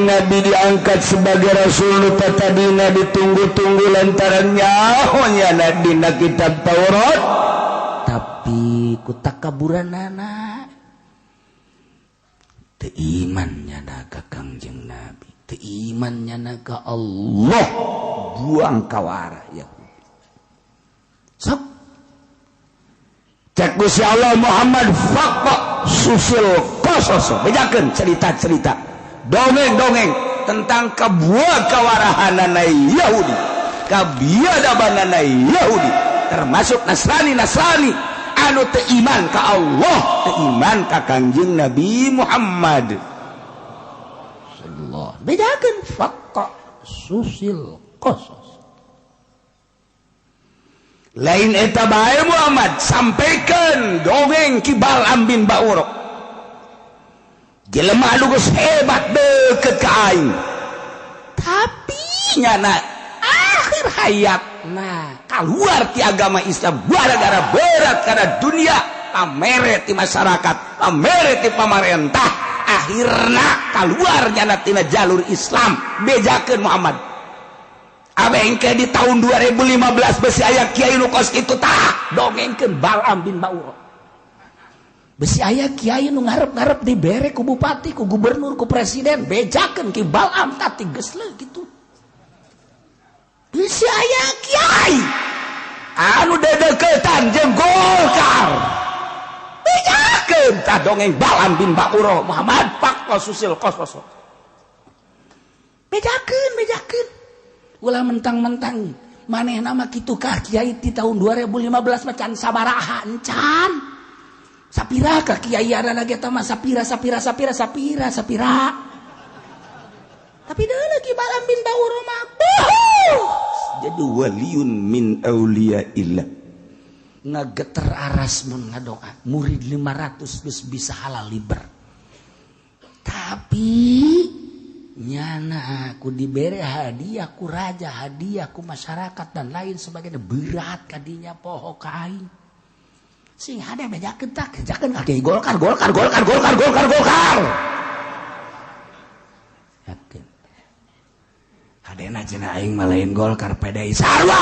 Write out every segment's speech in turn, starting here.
Kanjeng Nabi diangkat sebagai Rasul tadina ditunggu-tunggu lantaran nyahonya dina kitab Taurat, tapi ku takaburanana teu imannya ka Kanjeng Nabi, teu imannya ka Allah, buang kawara ya. Sok cek Gusti Allah Muhammad fakta susul kososo bejakeun cerita-cerita dongeng-dongeng tentang kabuah kawarahanana Yahudi, kabiadabanana Yahudi, termasuk Nasrani anu teu iman ka Allah, teu iman ka Kanjeng Nabi Muhammad sallallahu. Bedakeun fakta susil kosos. Lain eta bae Muhammad sampaikan dongeng ki Bal'am bin Ba'ur. Jelema anu geus hebat deukeut ka aing. Tapi nyana akhir hayatna kaluar ti agama Islam gara-gara berat kana dunia, pamere ti masyarakat, pamere ti pamarentah, akhirna kaluar nyana tina jalur Islam. Bejakeun Muhammad. Abengke di tahun 2015 besi aya kiai nu kos kitu tah dongengkeun Bal'am bin Ba'ur. Besi aya kiai nu ngarep-ngarep dibere ku bupati, ku gubernur, ku presiden, bejakeun ki Bal'am tah ti geus leuh kitu. Besi aya kiai anu dedeukeutan jeung Golkar, bejakeun tah dongeng Bal'am bin Ba'ur Muhammad fakta susil kosos. Bejakeun ulah mentang-mentang manehna mah kitu kah kiai di tahun 2015 macan sabaraha encan. Sapira ka kiai arana eta mah sapira. Tapi deui lagi Bal'am bin Ba'ur mah jadi waliun min auliyaillah. Ngageter aras mun ngadoa murid 500 geus bisa halal liber. Tapi nyana aku diberi hadiah ku raja, hadiah ku masyarakat dan lain sebagainya, berat kadinya poho ka aing. Sing hade bejakeun tak kejakeun kaki Golkar. Yakin. Hadena cenah aing mah lain Golkar PDI sarua.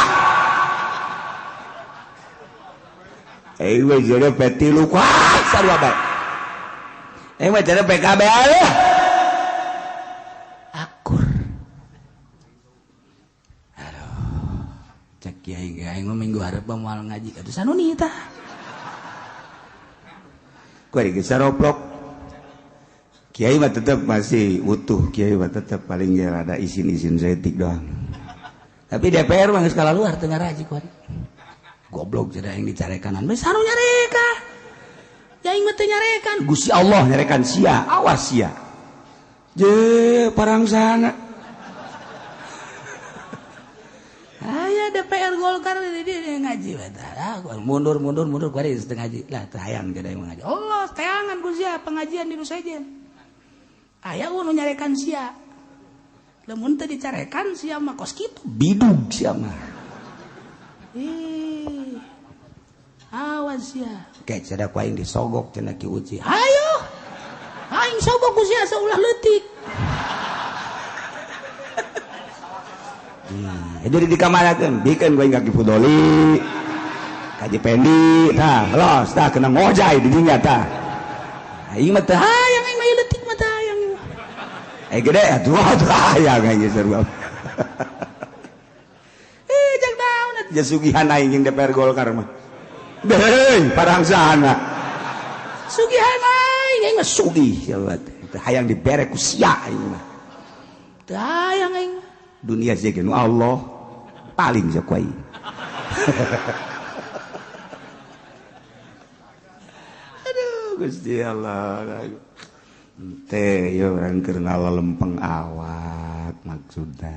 Aing mah jadi peti lu kuat sarua bae. Aing mah jadi PKB aya. Kiai mah minggu hareup moal ngaji atuh sanuni tah. Ku ari geus saroplok. Kiai mah tetep masih utuh, kiai mah tetep paling ge rada isin-isin setik doang. Tapi DPR mah geus kalaluar teu ngaraji ku ari. Goblok jadi aing dicarekanan, we sanu nyareka. Ya aing mah teu nyarekan, Gusti Allah nyarekan sia, awas sia. Je parang sana. Aya DPR Golkar dia ngaji bae. Mundur ku ari setengah ngaji. Lah teu hayang gede ngaji. Allah teangan ku sia pengajian di nu sejen. Aya nu nyarekan sia. Lamun teu dicarekan sia mah kos kitu bidug sia mah. Awas sia. Kayak sada ku aing disogok cenah ki uci. Hayo. Aing sogok ku sia saulah leutik. Jadi dikamanakeun bikeun gue kaki Fudoli kaji Pendi tah los tah kena ngojay di dinya tah aing mah teu hayang aing mah leutik mah tah hayang gede atuh hayang aing sarua jak daun atuh sugihan aing jeung DPR Golkar mah deui parangsana sugihan aing mah sugih ya teh hayang dibere ku sia aing mah teu hayang aing dunia sih nu Allah paling jakuai. Aduh Gusti Allah. Teh yo urang keur ngalalempeng awak maksudna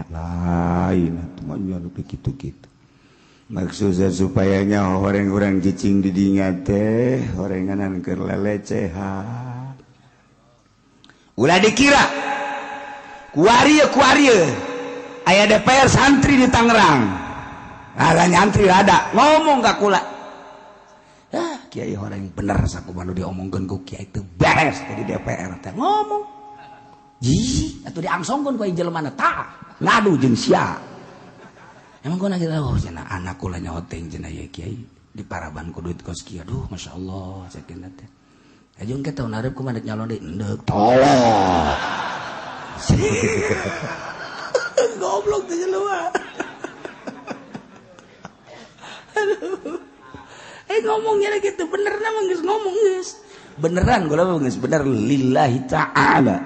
lain atuh mah anu kitu-kitu. Maksudna supaya nya horeng-horeng cicing di dinya teh horenganan keur lelecehan. Ulah dikira kuarieu aya DPR santri di Tangerang. Ada nyantri ada ngomong gak kula. Kiai orang bener sakumaha nu diomongkeun ku kiai teu beres di DPR teh ngomong. atau diangsongkeun ku jelema tah ngadu jeung sia emang gua nagih oh cenah anak kula nyoteng cenah ya kiai di paraban ku duit kos kieu aduh masyaallah sakeun teh ajung ke tahun hareup kumaha nyalon deui endeuh tolong goblok teh jelema aduh ngomongnya gitu bener mah geus ngomong geus beneran gua mah geus bener lillahi ta'ala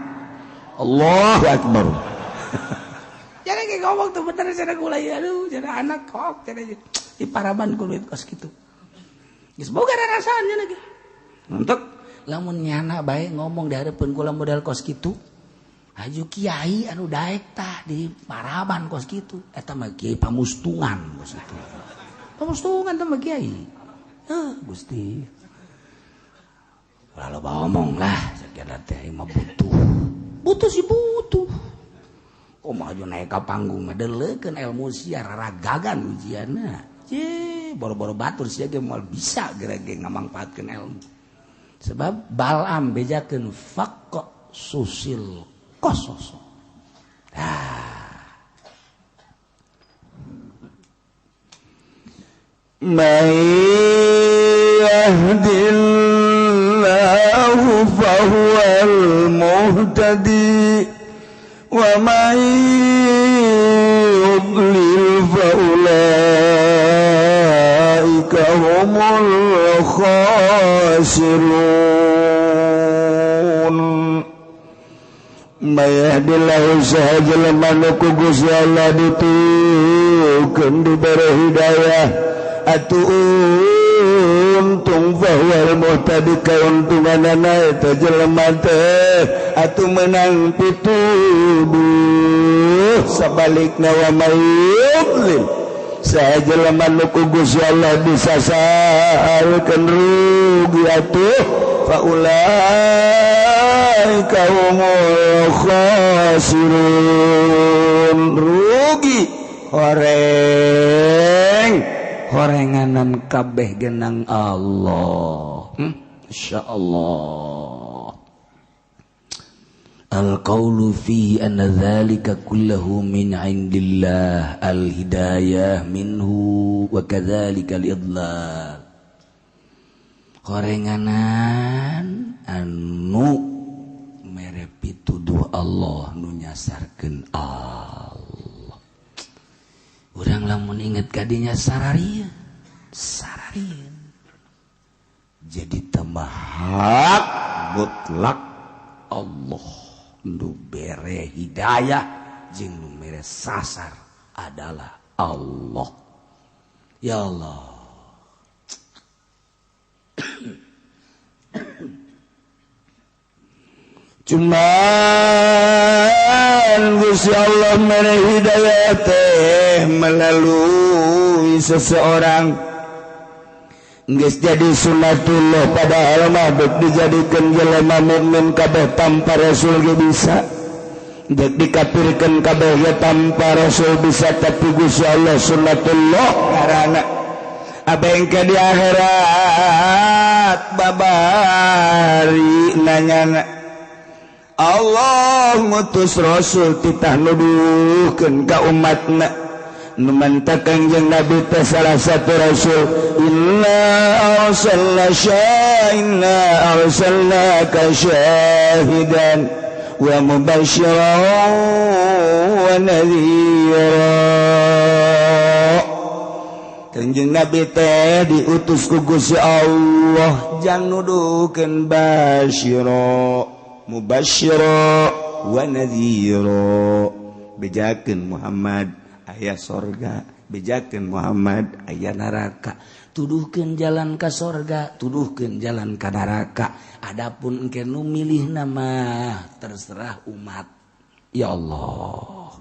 Allahu akbar jangan kayak ngomong tuh bener cenah kula aduh cenah anak kok cenah di paraban ku duit kos kitu geus boga rasana lagi untuk lamun nyana bae ngomong di hareupeun kula modal kos kitu aju kiai anu daek tah di paraban kos kitu eta mah kiai pamustungan kos kitu pamustungan teh mah kiai Gusti lalu ngomong lah sakit teh mah butuh sih butuh maju naik ke panggung ngadelekeun ilmu sia raragagan ujianna boro-boro batur sia ge moal bisa gerege ngamangpaatkeun ilmu sebab Balam bejakeun faqqa susil qasos may yahdillahu fahuwal muhtadi wa may yudlil fa ulaika humul khasirun may yahdillahu sahaja ku Gusti Allah ditukeun dibere hidayah untung bahwa muhtadi kauntunganana eta jelema teh atuh menang pituduh sabalikna wa mayyudlil sajelema nu ku Gusti Allah disasarkeun rugi atuh faulaika humul khasirun rugi horenganan kabeh genang Allah insyaallah al-qaulu fi anna dzalika kulluhu min 'indillah al-hidayah minhu wa kadzalika al-idlal horenganan anu mere pituduh Allah nu nyasarkeun Allah urang lamun inget kadinya sararieun jadi tambah hak mutlak Allah nu bere hidayah jeung nu mere sasar adalah Allah ya Allah cuman Gusti Allah mere hidayah teh melalui seseorang geus jadi sunatullah padahal mah dek dijadikeun jelema mukmin kabeh tanpa rasul ge bisa dek dikafirkeun kabeh ge tanpa rasul bisa tapi Gusti Allah sunatullah karana abengke di akhirat babari nanyana Allah ngutus rasul titah nuduhkeun ka umatna nu mantakeun jeung nabi teh salah satu rasul inna arsalnaka syahidan wa mubasysyiran wa nadhira kanjeng nabi teh diutus ku Gusti Allah jang nuduhkeun basyira mubasysyiran wa nadhira bejakeun Muhammad aya sorga bejakeun Muhammad aya neraka tuduhkeun jalan ka sorga tuduhkeun jalan ka neraka adapun engke nu milih nama terserah umat ya Allah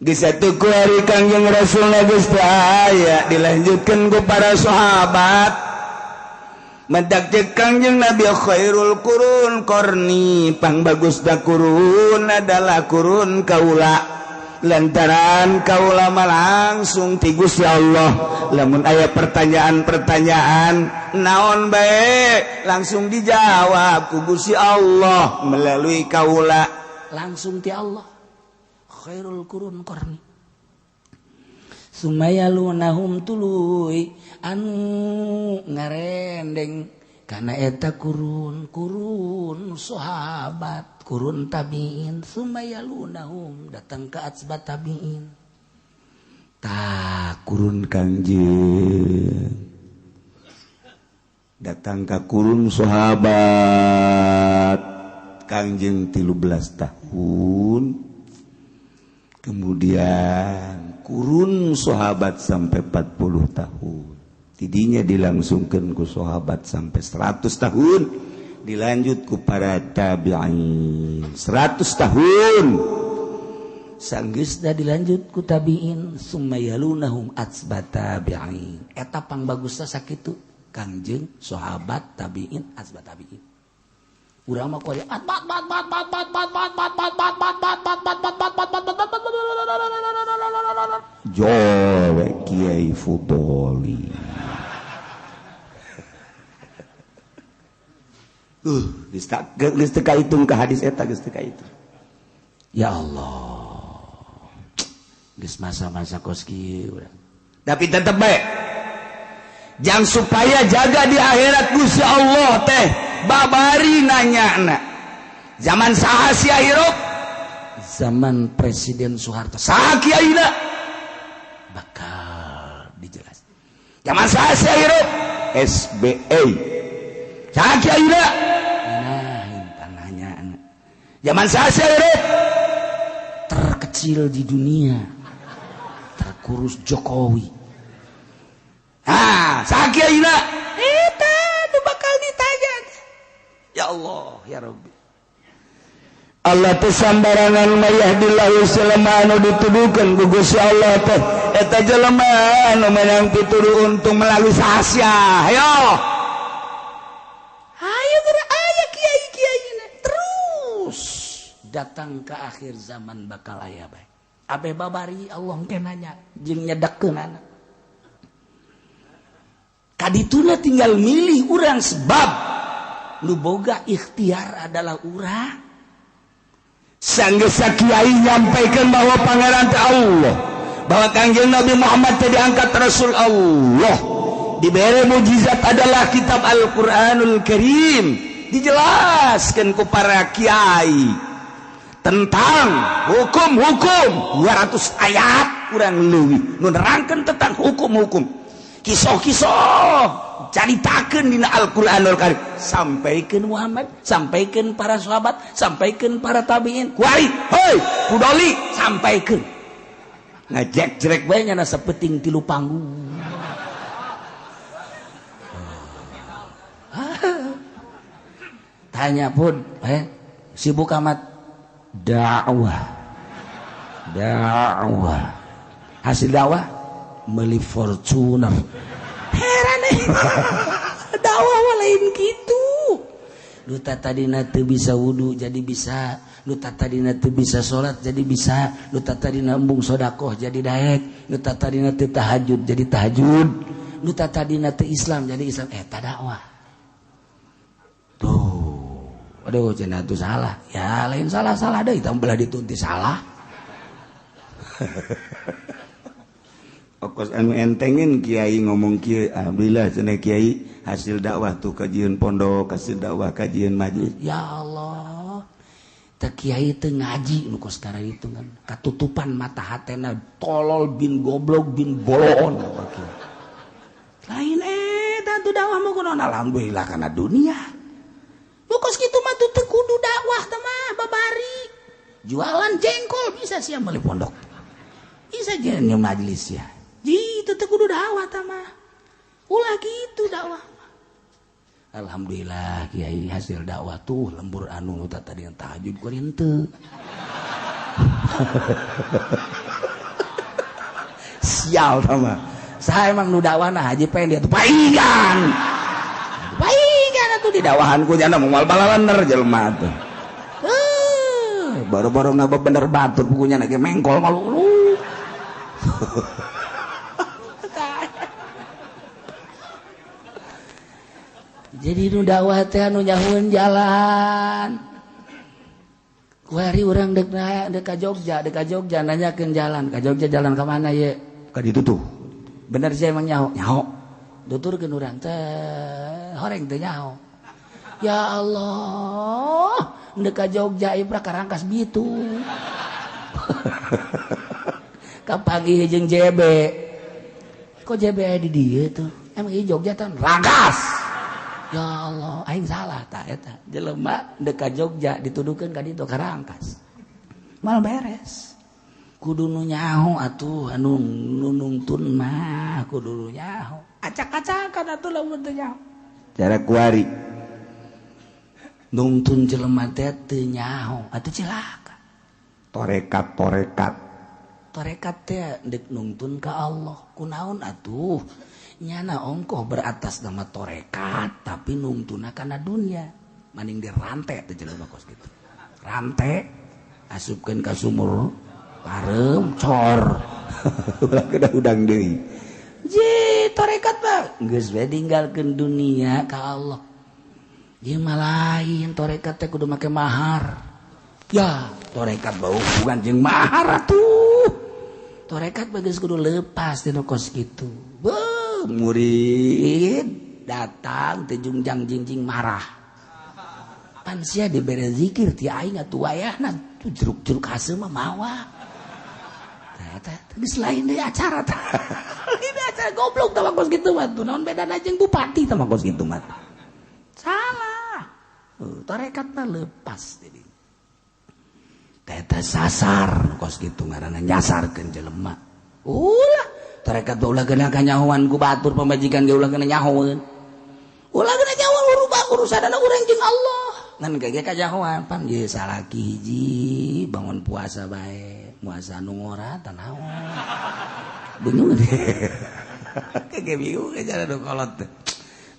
geus atuh ku ari Kangjeng Rasulna geus teu aya dilanjutkeun ku para sahabat mendak cek Kangjeng Nabi khairul qurun qarni pang bagusna qurun adalah qurun kaula lantaran kaulama langsung ti Gusti Allah lamun aya pertanyaan-pertanyaan naon bae langsung dijawab ku Gusti Allah melalui kaula langsung ti Allah khairul qurun qarni sumayalunahum tuluy anu ngarendeng kana eta kurun sahabat kurun tabiin sumayalunahum datang ke atsbat tabiin kurun Kangjeng datang ke kurun sahabat Kangjeng 13 tahun kemudian kurun sahabat sampai 40 tahun tidinya dilangsungkan ku sahabat sampai 100 tahun dilanjut ku para tabi'in 100 tahun sanggeusna dilanjut ku tabi'in sumayalunahum atsbat tabi'in eta pangbagusna sakitu Kangjeng sahabat tabi'in atsbat tabi'in urang mah kudu jowe Kiai Fudoli geus teu kahitung ka hadis eta geus teu kahitung ya Allah geus masa-masa kos kieu urang tapi tetep bae jang supaya jaga di akhirat Gusti Allah teh babari nanyana zaman saha si hirup zaman Presiden Soeharto saha kiaina bakal dijelas zaman saha si hirup SBA saha kiaina zaman saha si hirup terkecil di dunia terkurus Jokowi saha kiaina eta nu bakal ditanya ya Allah ya Rabbi Allah teh sambarangan mayahdillahu sulama anu dituduhkeun ku Gusti Allah teh eta jelema anu menang pituduh untung melalui sahasya ayo geura aya kiai-kiaina terus datang ke akhir zaman bakal aya bae abe babari Allah engke nanya jeung nyedekkeunana kadituna tinggal milih urang sebab nu boga ikhtiar adalah urang sanggeus kiai nyampaikeun bahwa pangeran teh Allah bahwa Kangjeng Nabi Muhammad teh diangkat Rasul Allah dibere mukjizat adalah kitab Al-Qur'anul Karim dijelaskeun ku para kiai tentang hukum-hukum 200 ayat urang leuwih nu nerangkeun tentang hukum-hukum kisah-kisah caritakeun dina Al-Qur'anul Karim sampaikeun Muhammad sampaikeun para sahabat sampaikeun para tabi'in kuari heuy Fudoli sampaikeun ngajek-jerek bae nya sapeting 3 panggung tanya pun sibuk amat dakwah hasil dakwah meuli Fortuner heran dakwah lain gitu lu tadina teu bisa wudu jadi bisa lu tadina teu bisa salat jadi bisa lu tadina embung sedekah jadi daek lu tadina teu tahajud jadi tahajud lu tadina teu Islam jadi Islam eta dakwah tuh aduh cenah tuh salah ya lain salah deui tah belah ditunti salah Okos anu entengin kiai ngomong kieu alhamdulillah cenah kiai hasil dakwah tuh kajian pondok hasil dakwah kajian majelis ya Allah teh kiai teu ngaji nu kos karena itu kan katutupan mata hatena tolol bin goblok bin boloon apa kieu lain eta tuh dakwah mah kudu alhamdulillah kana dunia nu kos kitu mah teu kudu dakwah teh mah babari jualan jengkol bisa sia meuli pondok bisa jeung majelis ya itu teh kudu dakwah tah mah ulah gitu dakwah alhamdulillah kiai hasil dakwah tuh lembur anu tadi yang tahajud kuring teu sial tah mah saha emang nu dakwahna haji pengen dia tuh paingan atuh di dakwahan ku jana moal balaler jelema teh baru-baru naba bener batur bukunya lagi mengkol malu. Jadi nu dakwah teh anu nyahueun jalan. Kuari urang dek ka Jogja nanyakeun jalan. Ka Jogja jalan ka mana ye? Ka ditu tuh. Bener sih emang nyaho. Tuturkeun urang teh horeng teh nyaho. Ya Allah, dek ka Jogja ieu pra Karangkas Bitu. Ka pagi jeung JB. Kok JB di dieu tuh? Emang ieu Jogja teh Rangkas. Ya Allah, aing salah tak eta. Jelema dek ka Jogja dituduhkeun ka ditu Karangkas. Mal beres. Kudu nu nyaho atuh anu nungtun mah kudu nu nyaho. Acak-acakan atuh lamun teu nyaho. Cara kuari. Nungtun jelema teh teu nyaho atuh cilaka. Torekat teh dek nungtun ka Allah. Kunaon atuh? Nyana ongkoh beratas nama torekat tapi nungtuna kana dunia maning dirantai teh jelema kos gitu rantai asupkeun ka sumur parem cor ulah kena udang deui ji torekat mah geus we ninggalkeun dunia ka Allah ieu mah lain torekat teh kudu make mahar ya torekat bau hubungan jeung mahar atuh torekat mah geus kudu leupas tina kos kitu murid datang tejung jingjing marah pan sia dibere zikir ti aing atuh wayahna tuh jeruk-jeruk hasil mah mawa eta geus lain deui acara tah ini acara goblok tah kos kitu mah tuh naon bedana jeung bupati tah kos kitu mah salah tarekat mah leupas deui eta sasar kos kitu ngaranna nyasarkeun jelema ulah tarekat ulah kena kanyahoan ku batur pamajikan ge ulah kena nyahoeun. Ulah kena nyahoan urubah urusanna urang jeung Allah. Ngan kage kanyahoan pan ye salaki hiji bangun puasa bae, puasa nu ngora tah naon. Bingung deh. Kage bingung cara nu kolot teh.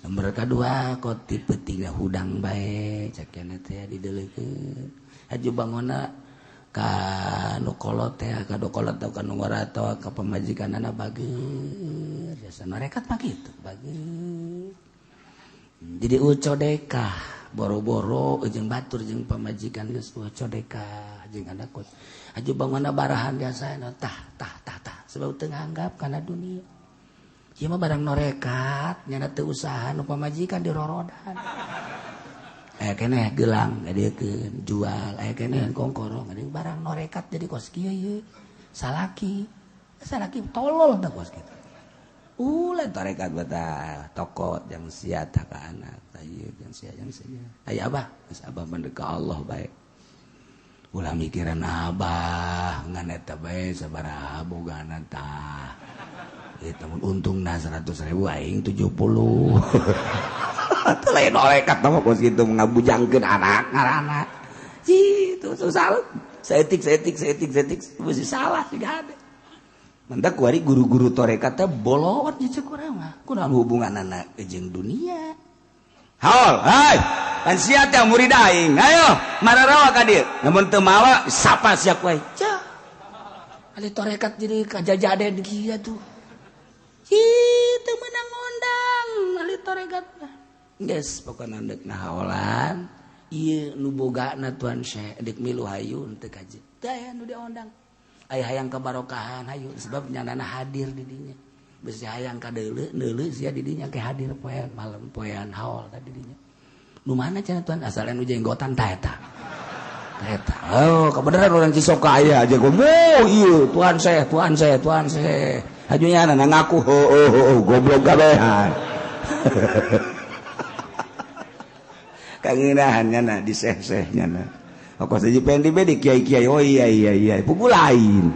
Nomor kadua koti peutingna hudang bae, cakeuna teh dideuleukeun. Haju bangonna ka nu kolot teh ka do kolot teh ka nu ngora teh ka pamajikanana bageur jasa narekat mah kitu bageur jadi ucodeka boro-boro jeung batur jeung pamajikan geus ucodeka jeung anak kos aju bangana barahan biasana tah sebab teu nganggap kana dunia ieu mah barang norekat nyana teu usaha nu pamajikan dirorodan kene gelang ngadiekeun jual kene kongkorong ngadieun barang norekat jadi kos kieu ye salaki tolol tah kos kitu ulah tarekat bata toko jeung sia tah ka anak tah ieu jeung sia aya abah geus abah mandek ka Allah bae ulah mikiran abah ngan eta bae sabaraha bogana tah eta mun untungna 100.000 aing 70 itu lain olekat sama kos gitu ngabujangkeun anak ngaranna gitu susah setik mesti salah juga ada mentak kuari guru-guru torekat teh bolot nya ceuk urang mah kunaon hubunganna jeung dunia haul hai pan sia teh murid aing ayo mararawa ka dieu namun teu mawa sapa siap wae cah ali torekat jadi kajajade di kieu tuh teu meunang ngondang ali torekat mah geus pokona deuk nahaolan ieu nu bogana tuan Syekh deuk milu hayu teu kaji teh aya nu diondang aya hayang kabarokahan hayu sebab nyanana hadir di dinya beus hayang ka deuleu sia di dinya ke hadir poe malam poean haol tadi dinya nu mana cenah tuan asal anu jenggotan tah eta oh kebenaran urang Cisoka aya aja gomo ieu tuan Syekh hajunya anak ngaku goblok gabehan kangeunahannya na di seh-sehnya na kok saja pengen di kiai-kiai oh iya pugu lain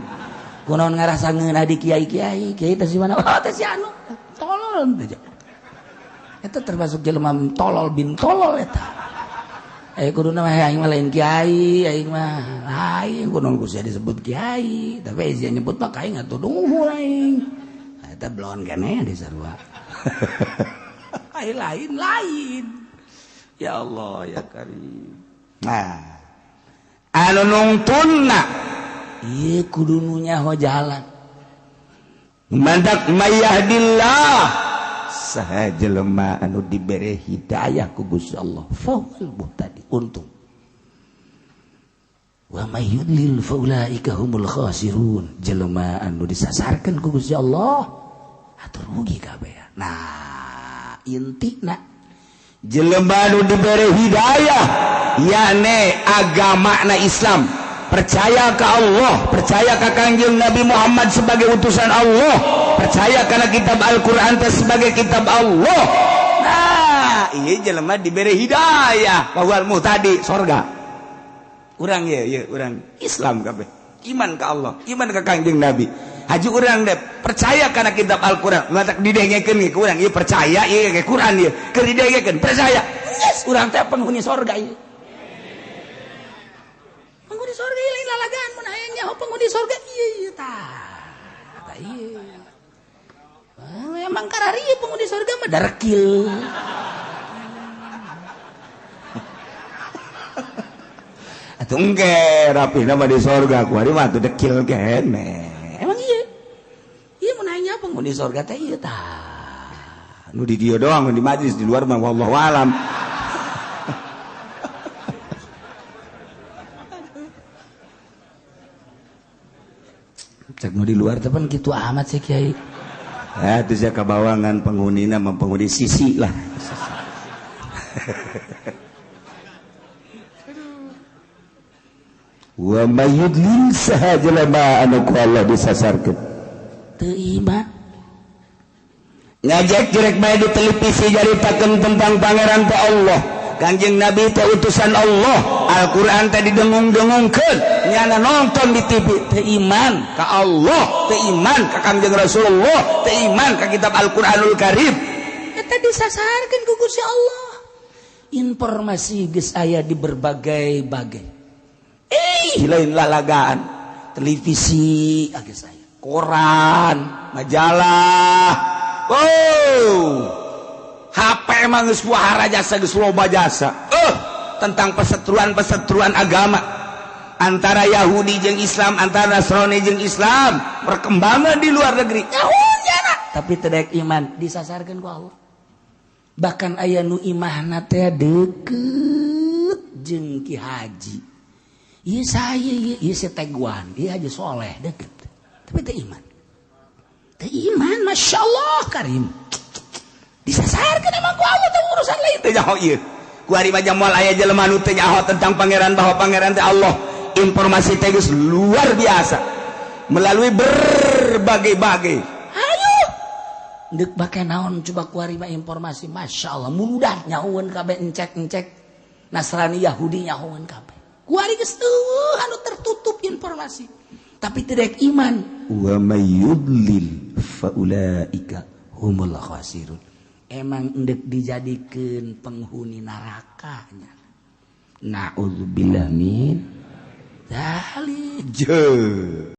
kunaon ngarasa ngeunah di kiai-kiai teh si mana teh si anu tolol teh eta termasuk jelema tolol bin tolol eta kuduna mah aing mah lain kiai aing mah lain kunaon ku sia disebut kiai tapi sia nyebut mah aing atuh dungu aing eta blon keneh di sarua lain ya Allah ya Karim nah anu nungtunna ieu kudunya ho jalan mandak mayahdillah saha jelema anu dibere hidayah ku Gusti Allah faul muhtadi untung wa may yudlil faulaika humul khasirun jelema anu disasarkeun ku Gusti Allah atur rugi kabeh. Nah intina jelema anu dibere hidayah yane agamana Islam percaya ke Allah, percaya ke Kangjeng Nabi Muhammad sebagai utusan Allah, percaya karena kitab Al-Quran sebagai kitab Allah. Nah iya jelema diberi hidayah bahwa muhtadi sorga urang ya urang Islam kabeh iman ke Allah, iman ke Kangjeng Nabi haji urang deh percaya karena kitab Al-Quran ngatak didengekeun ke urang ieu percaya ieu ke Quran ieu keur didengekeun percaya yes urang teh penghuni sorga ieu penghuni sorga ieu lain lalagaan mun hayang nyaho penghuni sorga ieu tah ieu emang karari penghuni sorga mah darekil atuh engke rapihna mah di sorga kuari mah atuh dekil kene emang iya mun hayang nyaho penghuni sorga teh ieu tah nu di dieu doang di majlis di luar mah wallahu alam. Cek nu di luar tepan gitu amat sih Kiai. Ya itu saya kebawangan penghunina mah penghuni sisi lah. Wa may yudlil saha jelema anu ku Allah disasarkeun. Teu iman. Ngajak direk bae di televisi jaritakeun tentang pangeran teh Allah. Kanjeng Nabi teh utusan Allah, Al-Quran teh didengung-dengungkeun, nyana nonton di TV, teu iman ka Allah, teu iman ka Kanjeng Rasulullah, teu iman ka kitab Al-Quranul Karim. Eta disasarkeun ku Gusti Allah. Informasi geus aya di berbagai-bagai. Lain lalagaan, televisi geus aya, koran, majalah. HP emang geus wahara jasa geus loba jasa. Tentang perseteruan agama antara Yahudi jeung Islam, antara Nasrani jeung Islam, perkembangan di luar negeri. Nyahunjana tapi teu daek iman disasarkeun ku Allah. Bahkan aya nu imahna teh deukeut jeung Ki Haji. Ieu saya ieu Tegwan, ieu Haji Soleh deukeut. Tapi teu iman. Teu iman masyaallah karim. Disasarkeun emang ku Allah teh urusan lain teh nyaho ieu. Ku ari mah moal aya jelema nu teu nyaho tentang pangeran bahwa pangeran teh Allah. Informasi teh geus luar biasa. Melalui berbagai-bagai. Ayo. Deuk bake naon coba ku ari mah informasi masyaallah mudah nyahoeun kabeh encek-encek. Nasrani Yahudi nyahoeun kabeh. Ku ari geus anu tertutup informasi. Tapi teu daek iman. Wa may yudlil faulaika humul khasirun. Emang endek dijadikeun penghuni nerakanya. Na'udzubillah min dzalik.